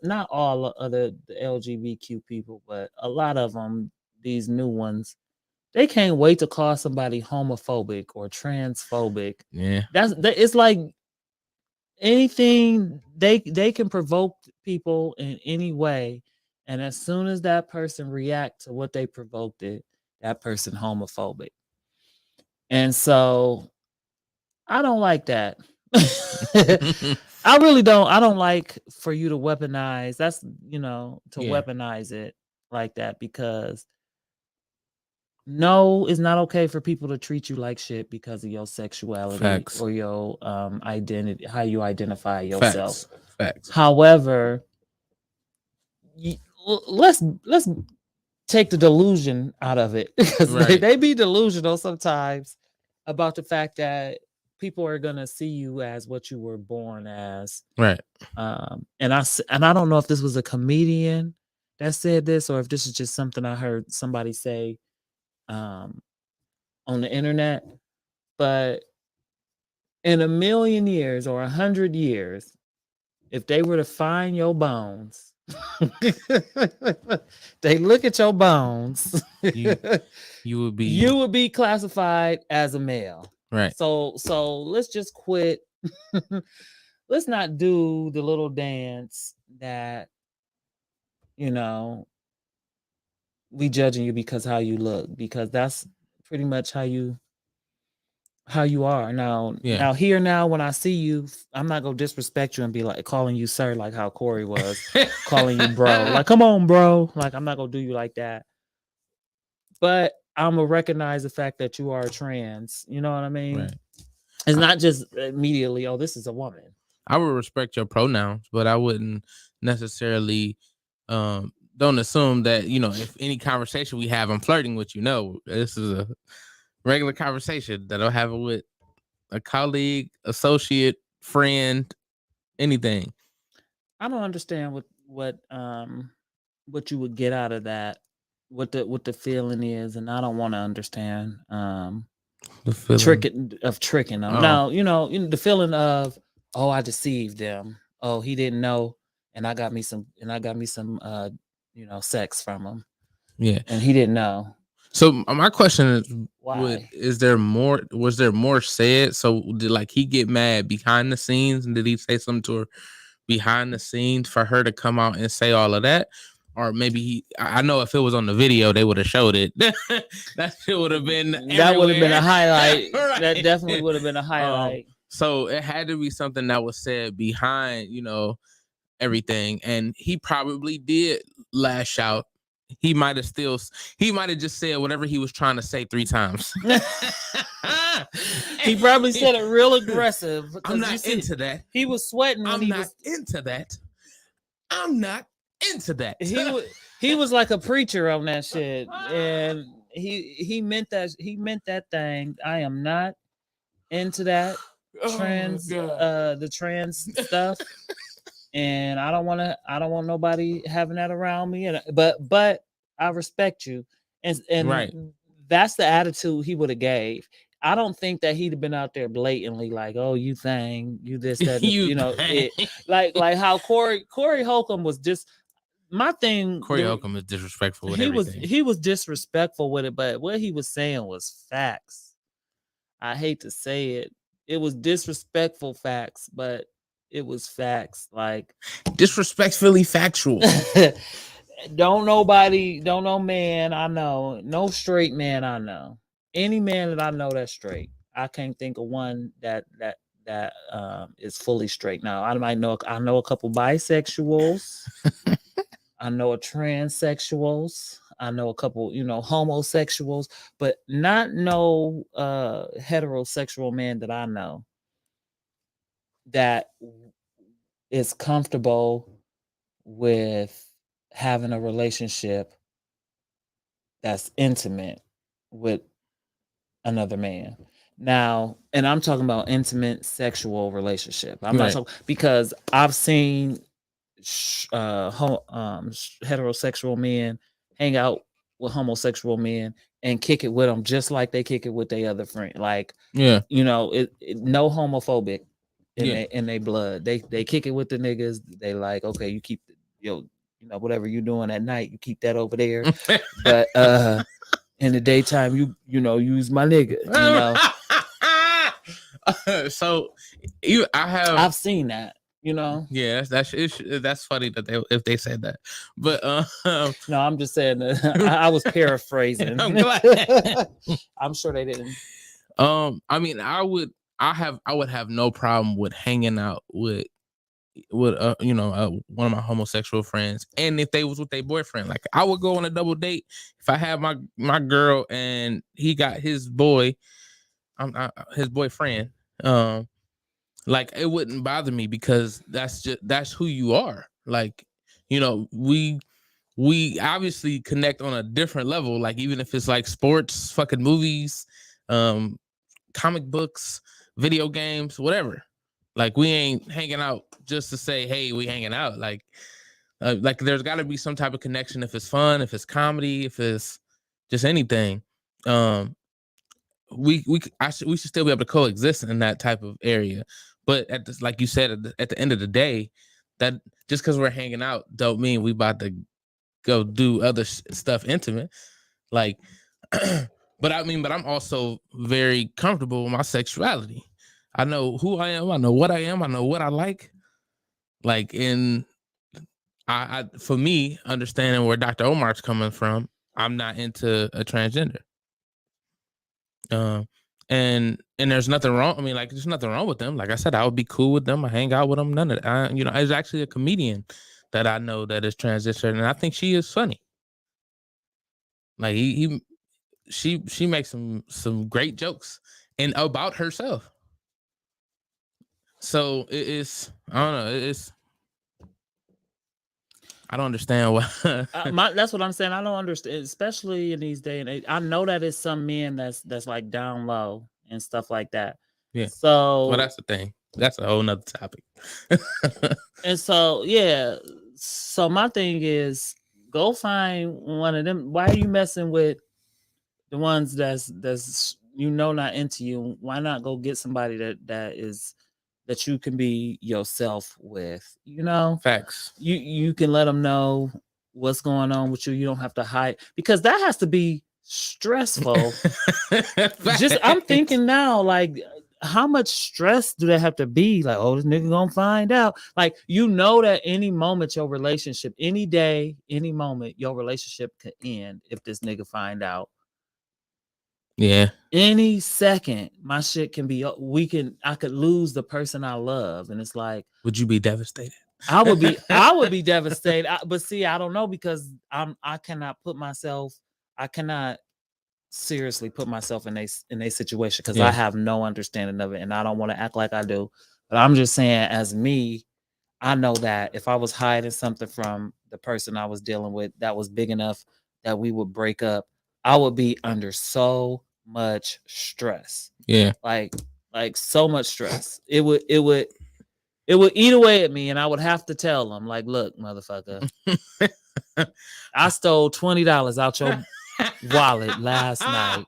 not all of the LGBTQ people, but a lot of them, these new ones, they can't wait to call somebody homophobic or transphobic. Yeah. It's like anything they can provoke people in any way, and as soon as that person react to what they provoked it, that person homophobic. And so I don't like that. I really don't. I don't like for you to weaponize. That's to weaponize it like that, because no, it's not okay for people to treat you like shit because of your sexuality. Facts. Or your identity, how you identify yourself. Facts. However, let's take the delusion out of it, because they be delusional sometimes about the fact that people are gonna see you as what you were born as. Right. And I don't know if this was a comedian that said this, or if this is just something I heard somebody say on the internet. But in 1,000,000 years or 100 years, if they were to find your bones, they look at your bones, you would be classified as a male. Right. So let's just quit. Let's not do the little dance that we judging you because how you look, because that's pretty much how you are now. Now when I see you, I'm not gonna disrespect you and be like calling you sir, like how Corey was calling you bro, like come on bro, like I'm not gonna do you like that, but I'm gonna recognize the fact that you are trans. You know what I mean? Right. It's not just immediately, oh, this is a woman. I would respect your pronouns, but I wouldn't necessarily don't assume that, if any conversation we have, I'm flirting with you. No, this is a regular conversation that I'll have with a colleague, associate, friend, anything. I don't understand what you would get out of that, what the feeling is, and I don't want to understand the feeling tricking them. Now, the feeling of, oh, I deceived them. Oh, he didn't know, and I got me some sex from him. Yeah. And he didn't know. So my question is, why? Was there more said? So did he get mad behind the scenes, and did he say something to her behind the scenes for her to come out and say all of that? Or maybe I know if it was on the video, they would have showed it. That would have been that would have been a highlight. Right. That definitely would have been a highlight. So it had to be something that was said behind, everything. And he probably did lash out. He might have just said whatever he was trying to say 3 times. He probably said it real aggressive. I'm not into that. He was sweating. I'm not into that. I'm not into that. He was like a preacher on that shit, and he meant that. He meant that thing. I am not into that the trans stuff. And I don't want nobody having that around me. And but I respect you, and right. That's the attitude he would have gave. I don't think that he'd have been out there blatantly like, oh, you thing, you this, that, like how Corey Holcomb was just my thing. Corey Holcomb is disrespectful with everything. He was disrespectful with it, but what he was saying was facts. I hate to say it. It was disrespectful facts, but it was facts, like disrespectfully factual. Don't no man I know, no straight man I know. Any man that I know that's straight, I can't think of one that is fully straight. Now I know a couple bisexuals, I know a transsexuals, I know a couple homosexuals, but not no heterosexual man that I know that is comfortable with having a relationship that's intimate with another man. Now, and I'm talking about intimate sexual relationship. I'm not talking, because I've seen heterosexual men hang out with homosexual men and kick it with them just like they kick it with their other friend. Like, Yeah. you know, it no homophobic Yeah. in they blood. They kick it with the niggas. They like, okay, you keep you know, whatever you doing at night, you keep that over there. But in the daytime, you know, use my nigga, you know. So I've seen that, you know. Yeah, that's funny that if they said that, but no, I'm just saying that I was paraphrasing. I'm glad. I'm sure they didn't. I mean, I would have no problem with hanging out with you know, one of my homosexual friends, and if they was with their boyfriend, like I would go on a double date if I had my girl and he got his boy, his boyfriend. Like it wouldn't bother me because that's who you are. Like, you know, we obviously connect on a different level. Like even if it's like sports, fucking movies, comic books, video games, whatever. Like we ain't hanging out just to say, hey, we hanging out. Like there's got to be some type of connection if it's fun, if it's comedy, if it's just anything. We should still be able to coexist in that type of area. But like you said, at the end of the day, that just because we're hanging out don't mean we about to go do other stuff intimate. Like, but I'm also very comfortable with my sexuality. I know who I am. I know what I am. I know what I like. Like I for me, understanding where Dr. Omar's coming from, I'm not into a transgender. And there's nothing wrong. I mean, like, there's nothing wrong with them. Like I said, I would be cool with them. I hang out with them. None of that. You know, there's actually a comedian that I know that is transitioned, and I think she is funny. Like she makes some great jokes and about herself. So it's I don't know. I don't understand why. That's what I'm saying. I don't understand, especially in these days and age. I know that it's some men that's like down low and stuff like that. Yeah. So well, that's the thing. That's a whole nother topic. And so yeah. So my thing is, go find one of them. Why are you messing with the ones that's you know not into you? Why not go get somebody that you can be yourself with, you know? Facts. You can let them know what's going on with you. You don't have to hide, because that has to be stressful. Just I'm thinking now, like, how much stress do they have to be? Like, oh, this nigga gonna find out. Like, you know that any moment your relationship, any day, any moment, your relationship could end if this nigga find out. Yeah. Any second, my shit can be. I could lose the person I love, and it's like, would you be devastated? I would be devastated. But see, I don't know, because I cannot seriously put myself in a situation, because I have no understanding of it, and I don't want to act like I do. But I'm just saying, as me, I know that if I was hiding something from the person I was dealing with that was big enough that we would break up, I would be under so much stress. Yeah. Like so much stress. It would eat away at me, and I would have to tell them, like, look, motherfucker, I stole $20 out your wallet last night,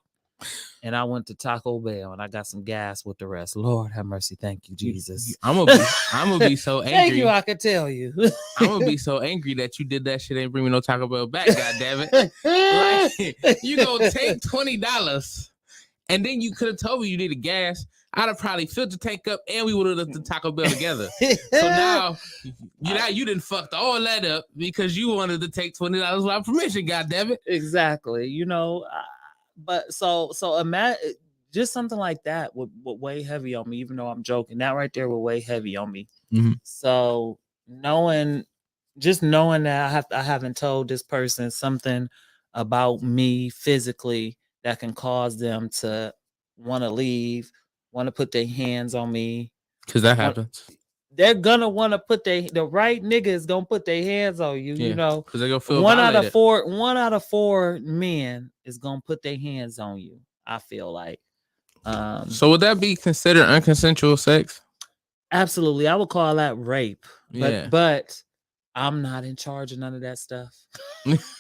and I went to Taco Bell and I got some gas with the rest. Lord have mercy. Thank you, Jesus. I'm gonna be so angry. Thank you, I could tell you. I'm gonna be so angry that you did that shit and bring me no Taco Bell back, God damn it. Like, you gonna take $20 and then you could have told me you needed gas. I'd have probably filled the tank up and we would have done the Taco Bell together. So now you didn't fucked all that up because you wanted to take $20 without permission, God damn it. Exactly. You know, but so imagine just something like that would weigh heavy on me, even though I'm joking. That right there would weigh heavy on me. Mm-hmm. So knowing that I haven't told this person something about me physically that can cause them to want to leave, want to put their hands on me, because that happens. They're gonna want to put the right nigga is gonna put their hands on you. You know, because they're gonna feel one violated. out of four men is gonna put their hands on you. I feel like. So would that be considered unconsensual sex? Absolutely, I would call that rape. Yeah. But I'm not in charge of none of that stuff.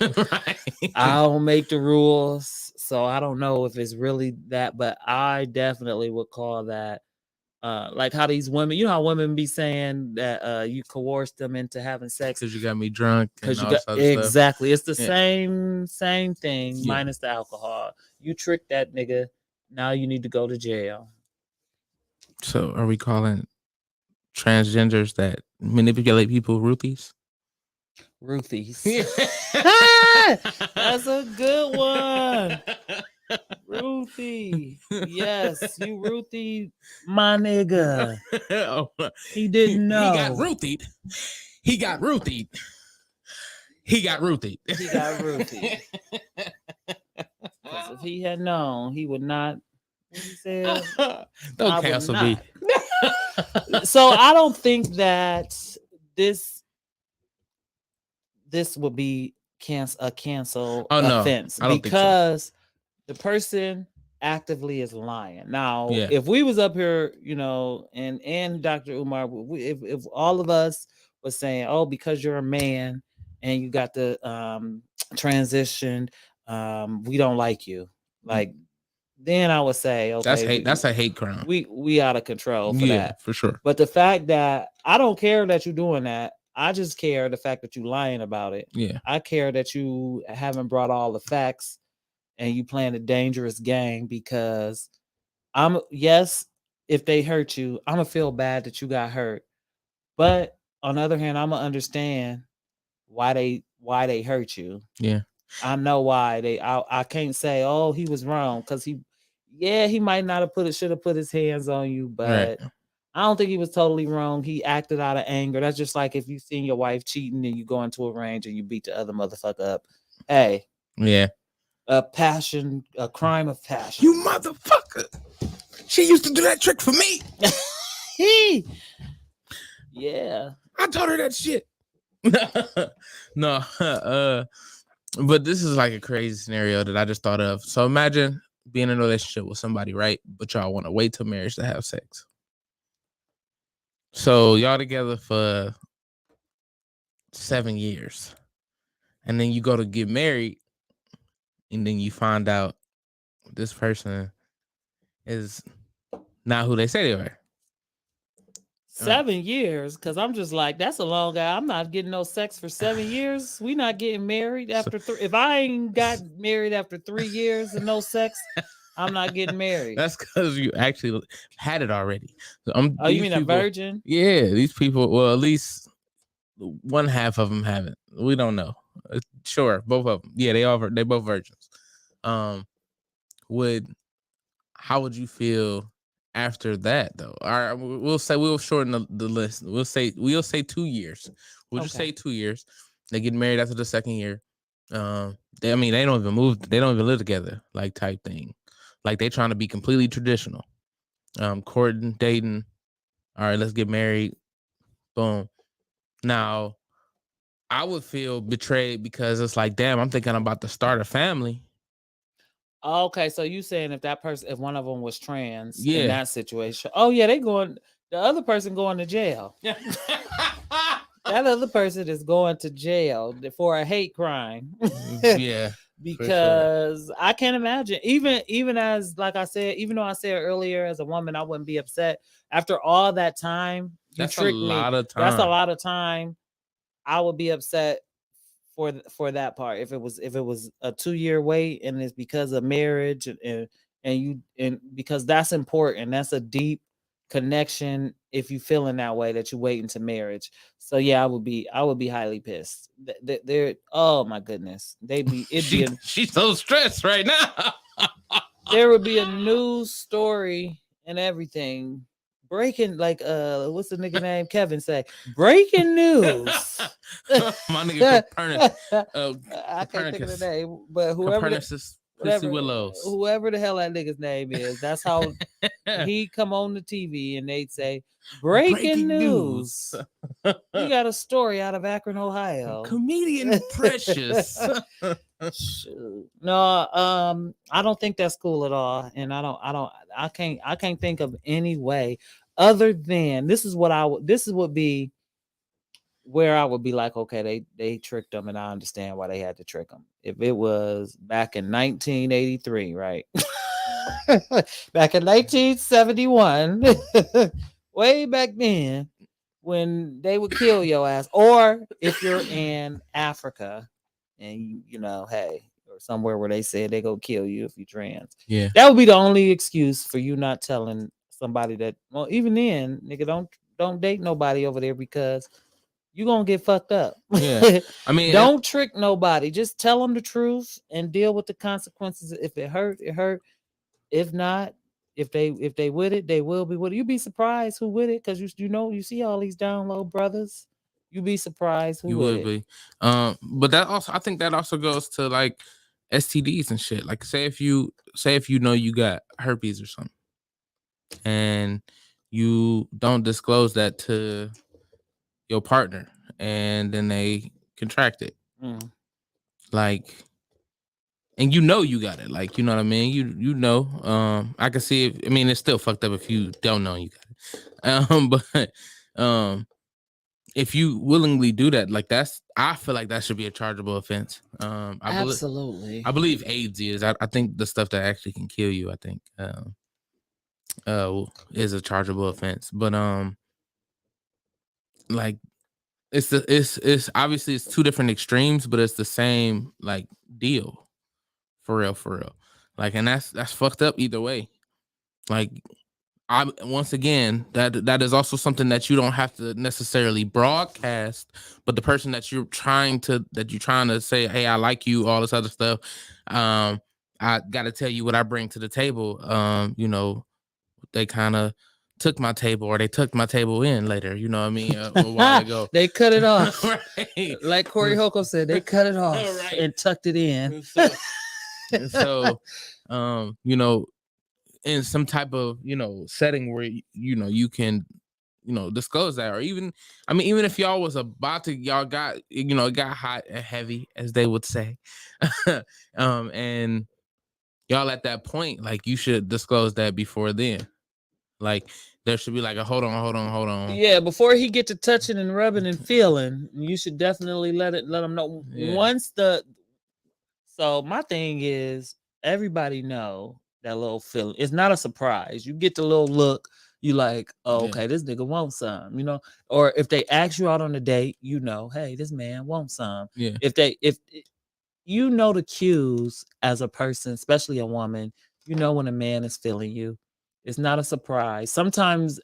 Right. I don't make the rules. So I don't know if it's really that, but I definitely would call that like how these women, you know how women be saying that you coerced them into having sex Because you got me drunk and because you all got this other stuff. exactly. It's the Yeah. same thing Yeah. minus the alcohol. You tricked that nigga. Now you need to go to jail. So are we calling transgenders that manipulate people ruthies? Ruthies. That's a good one. Ruthie. Yes, you Ruthie, my nigga. He didn't know. He got ruthied. He got ruthied. He got ruthied. He got Ruthie. Because if he had known, he would not. What he said? Don't I would cancel me. not. So I don't think that this would be a cancel Oh, no. offense I don't think so. because the person actively is lying. Now, Yeah. if we was up here, you know, and Dr. Umar, if all of us was saying, oh, because you're a man and you got the transitioned, we don't like you, like, then I would say, okay, That's hate. That's a hate crime. We out of control for Yeah, that. for sure. But the fact that I don't care that you're doing that, I just care the fact that you lying about it. Yeah. I care that you haven't brought all the facts and you playing a dangerous game because if they hurt you, I'm gonna feel bad that you got hurt. But on the other hand, I'm gonna understand why they hurt you. Yeah. I know why I can't say, oh, he was wrong because he might not have should have put his hands on you, but Right. I don't think he was totally wrong. He acted out of anger. That's just like if you seen your wife cheating and you go into a range and you beat the other motherfucker up. Hey, Yeah. a crime of passion. You motherfucker. She used to do that trick for me. Yeah. I taught her that shit. No. But this is like a crazy scenario that I just thought of. So imagine being in a relationship with somebody, right? But y'all want to wait till marriage to have sex. So y'all together for 7 years. And then you go to get married. And then you find out this person is not who they say they were. 7 years, because I'm just like, that's a long guy. I'm not getting no sex for 7 years. We not getting married after if I ain't got married after 3 years and no sex, I'm not getting married. That's because you actually had it already. So you mean a virgin? Yeah, these people, well, at least one half of them haven't. We don't know. Sure, both of them. Yeah, they both virgins. How would you feel after that though? All right, we'll shorten the list. We'll say 2 years. We'll just say 2 years. They get married after the second year. They don't even move. They don't even live together, like type thing. Like they trying to be completely traditional. Courting, dating. All right, let's get married. Boom. Now, I would feel betrayed because it's like, damn, I'm thinking I'm about to start a family. Okay, so you saying if one of them was trans in that situation, oh yeah, the other person going to jail. That other person is going to jail for a hate crime. Yeah. Because sure. I can't imagine, even as like I said, even though I said earlier as a woman, I wouldn't be upset after all that time. That's a lot of time. That's a lot of time. I would be upset for that part if it was a 2-year wait and it's because of marriage and because that's important. That's a deep connection if you feeling that way that you're waiting to marriage. So yeah, I would be highly pissed. They're oh my goodness, she's so stressed right now. There would be a news story and everything. Breaking, like what's the nigga name? Kevin say breaking news. My nigga Copernicus. I can't think of the name, but whoever the hell that nigga's name is, that's how he come on the TV and they'd say breaking news. We got a story out of Akron, Ohio. Comedian Precious. No, I don't think that's cool at all, and I can't think of any way other than this would be where I would be like, okay, they tricked them, and I understand why they had to trick them. if it was back in 1983, right? Back in 1971, way back then, when they would kill your ass, or if you're in Africa and you know, hey, or somewhere where they said they go kill you if you trans. Yeah. That would be the only excuse for you not telling somebody that. Well, even then, nigga, don't date nobody over there because you gonna get fucked up. Yeah. I mean, don't trick nobody. Just tell them the truth and deal with the consequences. If it hurt, it hurt. If not, if they with it, they will be with it. You'd be surprised who with it, because you know you see all these down low brothers. You'd be surprised who you with would it. be. But that also, I think that also goes to like STDs and shit. Like say if you know you got herpes or something, and you don't disclose that to your partner, and then they contract it. Mm. Like, and you know you got it. Like, you know what I mean? You know. I can see it. I mean, it's still fucked up if you don't know you got it. But if you willingly do that, like I feel like that should be a chargeable offense. Absolutely. I believe AIDS is. I think the stuff that actually can kill you, I think, is a chargeable offense. But like it's obviously it's two different extremes, but it's the same like deal, for real. Like, and that's fucked up either way. Like, once again, that is also something that you don't have to necessarily broadcast, but the person that you're trying to say, hey, I like you, all this other stuff. I got to tell you what I bring to the table. You know, they kind of took my table, or they took my table in later. You know what I mean? A while ago, they cut it off. Right. Like Corey Holcomb said, they cut it off Right. and tucked it in. So, you know, in some type of, you know, setting where you know you can, you know, disclose that, or even, I mean, even if y'all was about to, y'all got, you know, it got hot and heavy, as they would say, and y'all at that point, like, you should disclose that before then. Like, there should be like a hold on. Yeah, before he get to touching and rubbing and feeling, you should definitely let him know. Yeah. Once so my thing is, everybody know that little feeling. It's not a surprise. You get the little look, you like, oh, okay, this nigga wants some, you know. Or if they ask you out on a date, you know, hey, this man wants some. Yeah. If you know the cues as a person, especially a woman, you know when a man is feeling you. It's not a surprise. Sometimes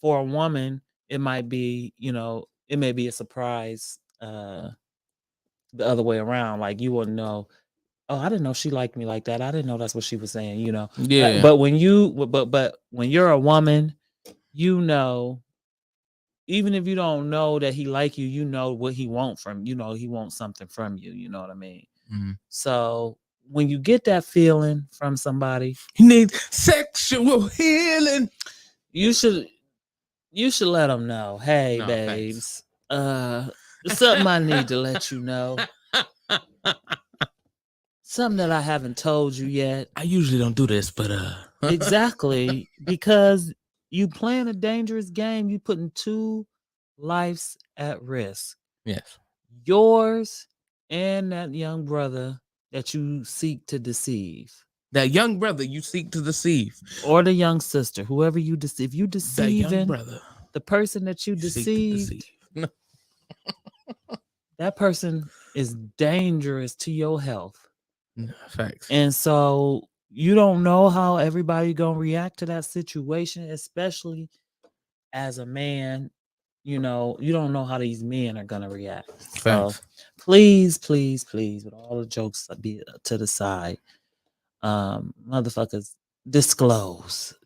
for a woman, it might be, you know, it may be a surprise the other way around. Like, you wouldn't know, oh, I didn't know she liked me like that. I didn't know that's what she was saying, you know. Yeah. But when when you're a woman, you know, even if you don't know that he like you, you know what he want from you. Know he wants something from you. You know what I mean? Mm-hmm. So when you get that feeling from somebody, you need sexual healing. You should let them know. Hey, No, babes, something I need to let you know. Something that I haven't told you yet. I usually don't do this, but exactly, because you playing a dangerous game. You putting two lives at risk. Yes. Yours and that young brother that you seek to deceive. That young brother you seek to deceive. Or the young sister, whoever you deceive. If you deceiving that young brother, the person that you deceived, that person is dangerous to your health. Facts. And so you don't know how everybody gonna react to that situation, especially as a man. You know, you don't know how these men are gonna react. Facts. So please, with all the jokes to the side, motherfuckers, disclose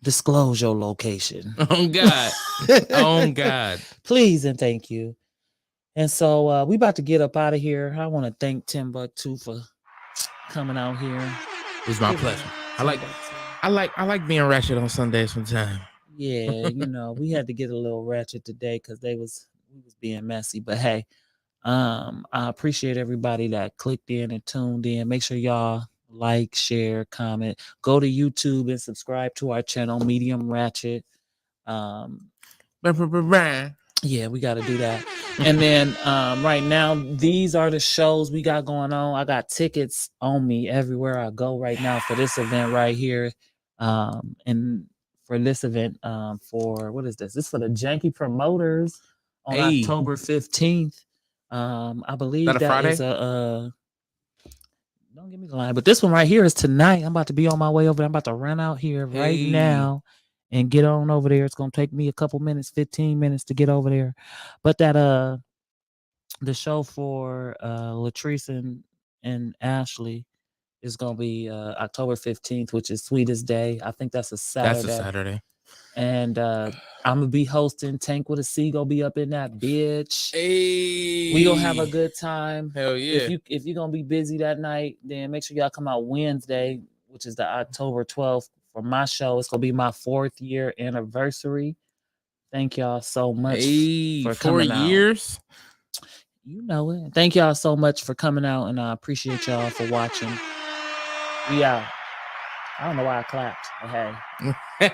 your location. Oh God. Oh God. Please and thank you. And so we about to get up out of here. I want to thank Timbuktu for coming out here. It's my pleasure. I like being ratchet on Sundays sometimes. Yeah, you know, we had to get a little ratchet today because we was being messy. But hey, I appreciate everybody that clicked in and tuned in. Make sure y'all like, share, comment. Go to YouTube and subscribe to our channel, Medium Ratchet. Yeah, we got to do that. And then right now, these are the shows we got going on. I got tickets on me everywhere I go right now for this event right here. And for this event, for what is this? This is for the Janky Promoters on Hey. October 15th. I believe a that Friday? is a don't give me the line, but this one right here is tonight. I'm about to be on my way over there. I'm about to run out here right Hey. now and get on over there. It's gonna take me a couple minutes, 15 minutes to get over there. But that the show for Latrice and Ashley is gonna be October 15th, which is Sweetest Day. I think that's a Saturday. That's a Saturday. And I'm gonna be hosting. Tank with a C gonna be up in that bitch. Hey. We gonna have a good time. Hell yeah. If you're gonna be busy that night, then make sure y'all come out Wednesday, which is the October 12th for my show. It's gonna be my 4th year anniversary. Thank y'all so much for 4 coming out. years. You know it. Thank y'all so much for coming out, and I appreciate y'all for watching. We out. I don't know why I clapped. But hey.